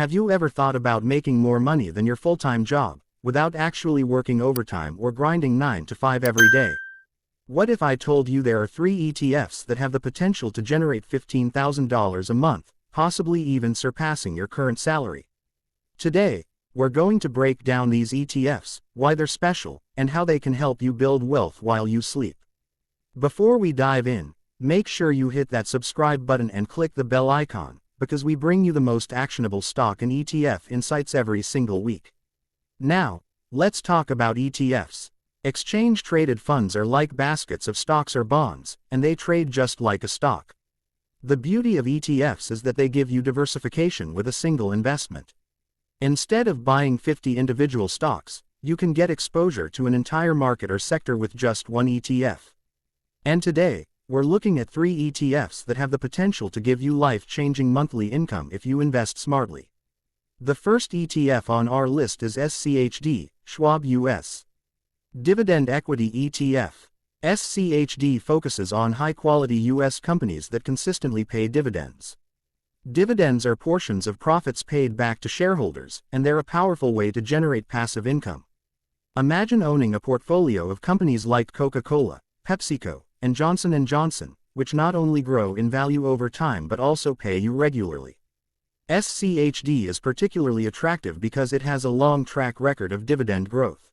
Have you ever thought about making more money than your full-time job, without actually working overtime or grinding 9 to 5 every day? What if I told you there are 3 ETFs that have the potential to generate $15,000 a month, possibly even surpassing your current salary? Today, we're going to break down these ETFs, why they're special, and how they can help you build wealth while you sleep. Before we dive in, make sure you hit that subscribe button and click the bell icon, because we bring you the most actionable stock and ETF insights every single week. Now, let's talk about ETFs. Exchange-traded funds are like baskets of stocks or bonds, and they trade just like a stock. The beauty of ETFs is that they give you diversification with a single investment. Instead of buying 50 individual stocks, you can get exposure to an entire market or sector with just one ETF. And today, we're looking at 3 ETFs that have the potential to give you life-changing monthly income if you invest smartly. The first ETF on our list is SCHD, Schwab US Dividend Equity ETF. SCHD focuses on high-quality U.S. companies that consistently pay dividends. Dividends are portions of profits paid back to shareholders, and they're a powerful way to generate passive income. Imagine owning a portfolio of companies like Coca-Cola, PepsiCo, and Johnson & Johnson, which not only grow in value over time but also pay you regularly. SCHD is particularly attractive because it has a long track record of dividend growth.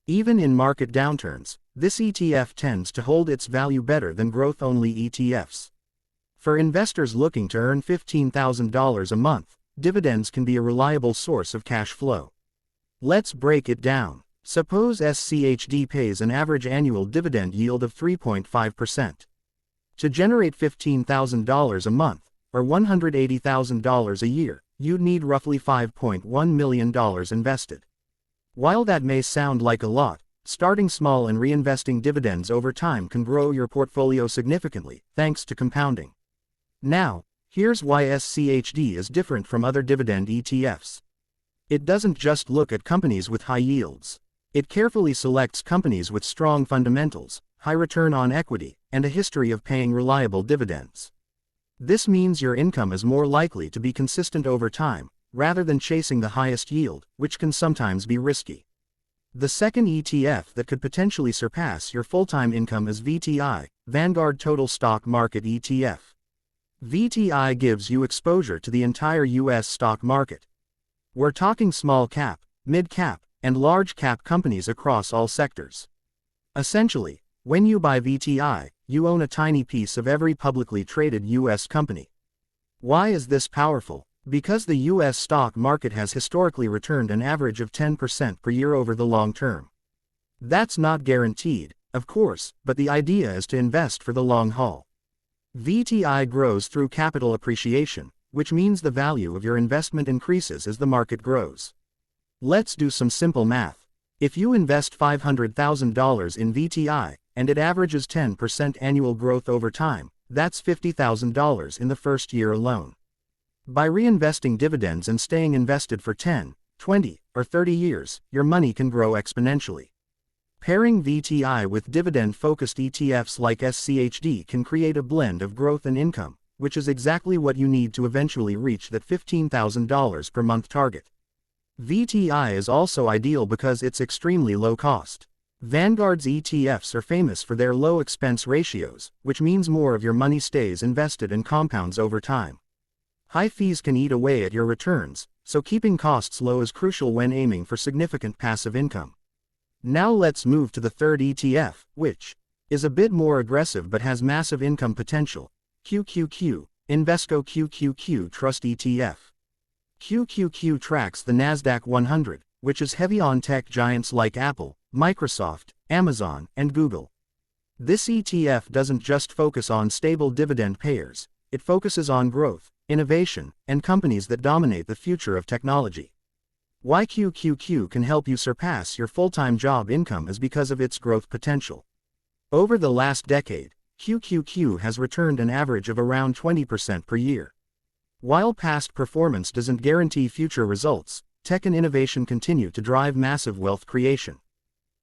Even in market downturns, this ETF tends to hold its value better than growth-only ETFs. For investors looking to earn $15,000 a month, dividends can be a reliable source of cash flow. Let's break it down. Suppose SCHD pays an average annual dividend yield of 3.5%. To generate $15,000 a month, or $180,000 a year, you'd need roughly $5.1 million invested. While that may sound like a lot, starting small and reinvesting dividends over time can grow your portfolio significantly, thanks to compounding. Now, here's why SCHD is different from other dividend ETFs. It doesn't just look at companies with high yields. It carefully selects companies with strong fundamentals, high return on equity, and a history of paying reliable dividends. This means your income is more likely to be consistent over time, rather than chasing the highest yield, which can sometimes be risky. The second ETF that could potentially surpass your full-time income is VTI, Vanguard Total Stock Market ETF. VTI gives you exposure to the entire U.S. stock market. We're talking small cap, mid cap, and large cap companies across all sectors. Essentially, when you buy VTI, you own a tiny piece of every publicly traded U.S. company. Why is this powerful? Because the U.S. stock market has historically returned an average of 10% per year over the long term. That's not guaranteed, of course, but the idea is to invest for the long haul. VTI grows through capital appreciation, which means the value of your investment increases as the market grows. Let's do some simple math. If you invest $500,000 in VTI, and it averages 10% annual growth over time, that's $50,000 in the first year alone. By reinvesting dividends and staying invested for 10, 20, or 30 years, your money can grow exponentially. Pairing VTI with dividend-focused ETFs like SCHD can create a blend of growth and income, which is exactly what you need to eventually reach that $15,000 per month target. VTI is also ideal because it's extremely low cost. Vanguard's ETFs are famous for their low expense ratios, which means more of your money stays invested and compounds over time. High fees can eat away at your returns, so keeping costs low is crucial when aiming for significant passive income. Now let's move to the third ETF, which is a bit more aggressive but has massive income potential. QQQ, Invesco QQQ Trust ETF. QQQ tracks the NASDAQ 100, which is heavy on tech giants like Apple, Microsoft, Amazon, and Google. This ETF doesn't just focus on stable dividend payers, it focuses on growth, innovation, and companies that dominate the future of technology. Why QQQ can help you surpass your full-time job income is because of its growth potential. Over the last decade, QQQ has returned an average of around 20% per year. While past performance doesn't guarantee future results, tech and innovation continue to drive massive wealth creation.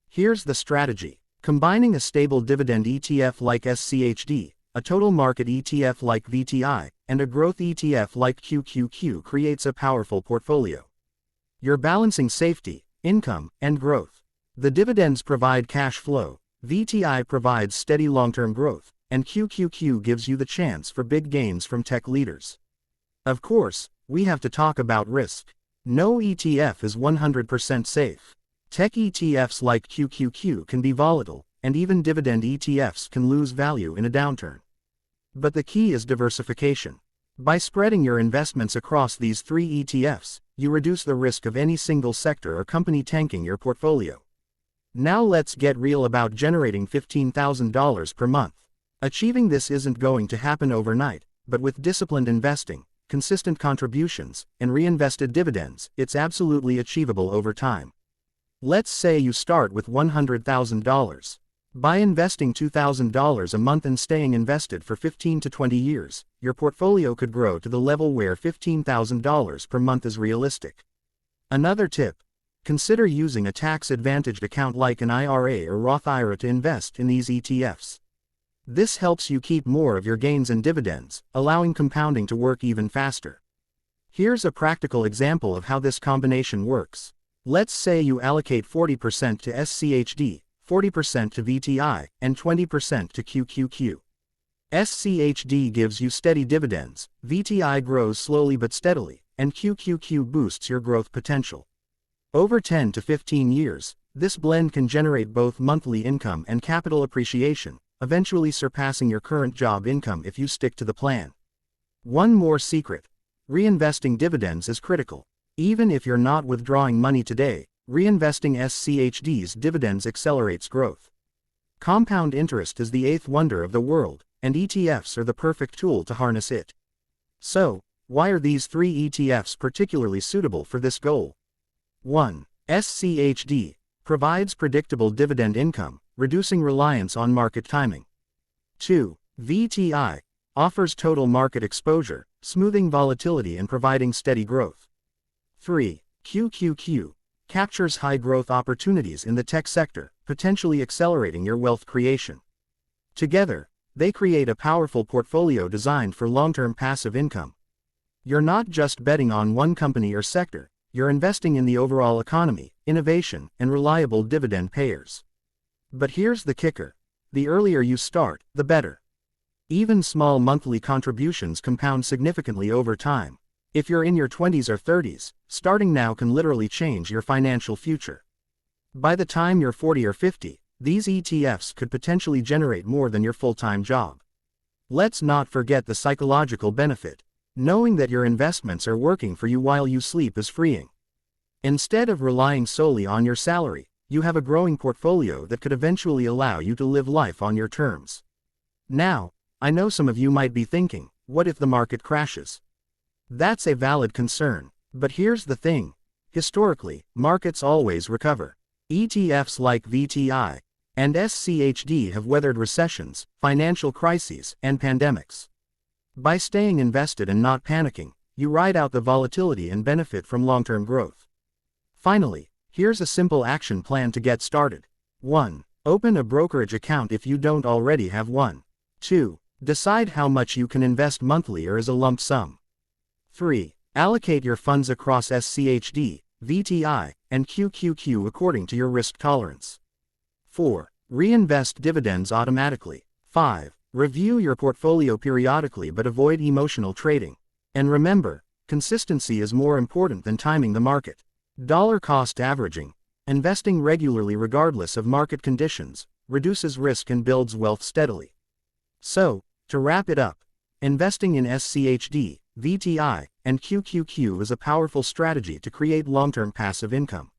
Here's the strategy. Combining a stable dividend ETF like SCHD, a total market ETF like VTI, and a growth ETF like QQQ creates a powerful portfolio. You're balancing safety, income, and growth. The dividends provide cash flow, VTI provides steady long-term growth, and QQQ gives you the chance for big gains from tech leaders. Of course, we have to talk about risk. No ETF is 100% safe. Tech ETFs like QQQ can be volatile, and even dividend ETFs can lose value in a downturn. But the key is diversification. By spreading your investments across these 3 ETFs, you reduce the risk of any single sector or company tanking your portfolio. Now let's get real about generating $15,000 per month. Achieving this isn't going to happen overnight, but with disciplined investing, consistent contributions, and reinvested dividends, it's absolutely achievable over time. Let's say you start with $100,000. By investing $2,000 a month and staying invested for 15 to 20 years, your portfolio could grow to the level where $15,000 per month is realistic. Another tip: consider using a tax-advantaged account like an IRA or Roth IRA to invest in these ETFs. This helps you keep more of your gains and dividends, allowing compounding to work even faster. Here's a practical example of how this combination works. Let's say you allocate 40% to SCHD, 40% to VTI, and 20% to QQQ. SCHD gives you steady dividends, VTI grows slowly but steadily, and QQQ boosts your growth potential. Over 10 to 15 years, this blend can generate both monthly income and capital appreciation, eventually surpassing your current job income if you stick to the plan. One more secret: reinvesting dividends is critical. Even if you're not withdrawing money today, reinvesting SCHD's dividends accelerates growth. Compound interest is the 8th wonder of the world, and ETFs are the perfect tool to harness it. So, why are these 3 ETFs particularly suitable for this goal? 1. SCHD provides predictable dividend income, reducing reliance on market timing. 2. VTI offers total market exposure, smoothing volatility and providing steady growth. 3. QQQ captures high-growth opportunities in the tech sector, potentially accelerating your wealth creation. Together, they create a powerful portfolio designed for long-term passive income. You're not just betting on one company or sector, you're investing in the overall economy, innovation, and reliable dividend payers. But here's the kicker: the earlier you start, the better. Even small monthly contributions compound significantly over time. If you're in your 20s or 30s, starting now can literally change your financial future. By the time you're 40 or 50, these ETFs could potentially generate more than your full-time job. Let's not forget the psychological benefit. Knowing that your investments are working for you while you sleep is freeing. Instead of relying solely on your salary, you have a growing portfolio that could eventually allow you to live life on your terms. Now, I know some of you might be thinking, what if the market crashes? That's a valid concern, but here's the thing: historically, markets always recover. ETFs like VTI and SCHD have weathered recessions, financial crises, and pandemics. By staying invested and not panicking, you ride out the volatility and benefit from long-term growth. Finally, here's a simple action plan to get started. 1. Open a brokerage account if you don't already have one. 2. Decide how much you can invest monthly or as a lump sum. 3. Allocate your funds across SCHD, VTI, and QQQ according to your risk tolerance. 4. Reinvest dividends automatically. 5. Review your portfolio periodically but avoid emotional trading. And remember, consistency is more important than timing the market. Dollar-cost averaging, investing regularly regardless of market conditions, reduces risk and builds wealth steadily. So, to wrap it up, investing in SCHD, VTI, and QQQ is a powerful strategy to create long-term passive income.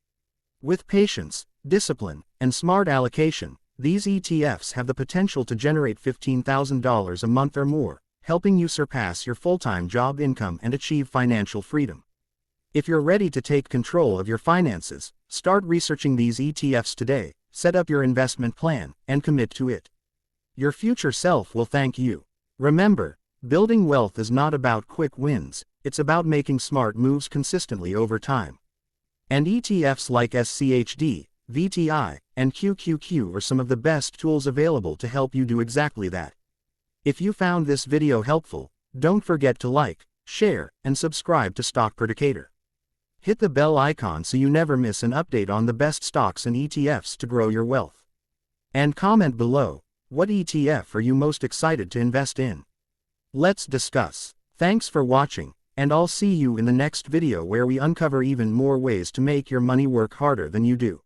With patience, discipline, and smart allocation, these ETFs have the potential to generate $15,000 a month or more, helping you surpass your full-time job income and achieve financial freedom. If you're ready to take control of your finances, start researching these ETFs today, set up your investment plan, and commit to it. Your future self will thank you. Remember, building wealth is not about quick wins, it's about making smart moves consistently over time. And ETFs like SCHD, VTI, and QQQ are some of the best tools available to help you do exactly that. If you found this video helpful, Don't forget to like, share, and subscribe to Stock Predicator. Hit the bell icon so you never miss an update on the best stocks and ETFs to grow your wealth. And comment below, what ETF are you most excited to invest in? Let's discuss. Thanks for watching, and I'll see you in the next video where we uncover even more ways to make your money work harder than you do.